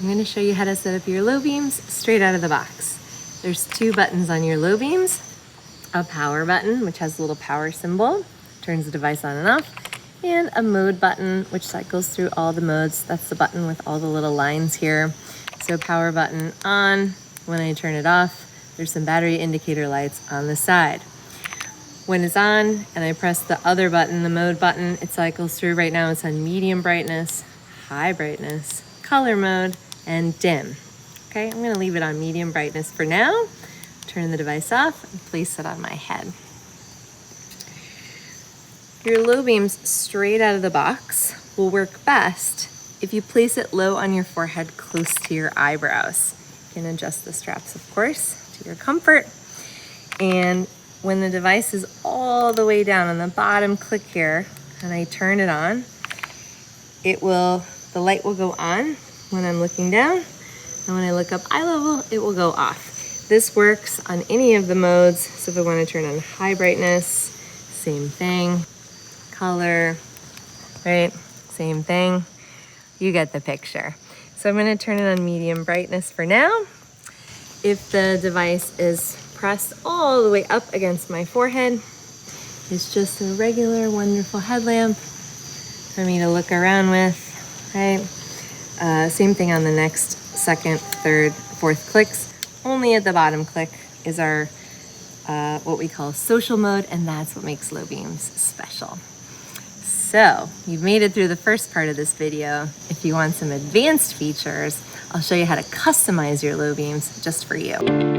I'm going to show you how to set up your LoBeams straight out of the box. There's two buttons on your LoBeams, a power button, which has a little power symbol, turns the device on and off, and a mode button, which cycles through all the modes. That's the button with all the little lines here. So power button on. When I turn it off, there's some battery indicator lights on the side. When it's on and I press the other button, the mode button, it cycles through. Right now it's on medium brightness, high brightness, color mode, and dim. Okay, I'm gonna leave it on medium brightness for now. Turn the device off and place it on my head. Your LoBeams straight out of the box will work best if you place it low on your forehead close to your eyebrows. You can adjust the straps, of course, to your comfort. And when the device is all the way down on the bottom click here, and I turn it on, the light will go on when I'm looking down, and when I look up eye level, it will go off. This works on any of the modes. So if I want to turn on high brightness, same thing. Color, right? Same thing. You get the picture. So I'm going to turn it on medium brightness for now. If the device is pressed all the way up against my forehead, it's just a regular, wonderful headlamp for me to look around with, right? Same thing on the next second, third, fourth clicks. Only at the bottom click is our what we call social mode, and that's what makes LoBeams special. So you've made it through the first part of this video. If you want some advanced features, I'll show you how to customize your LoBeams just for you.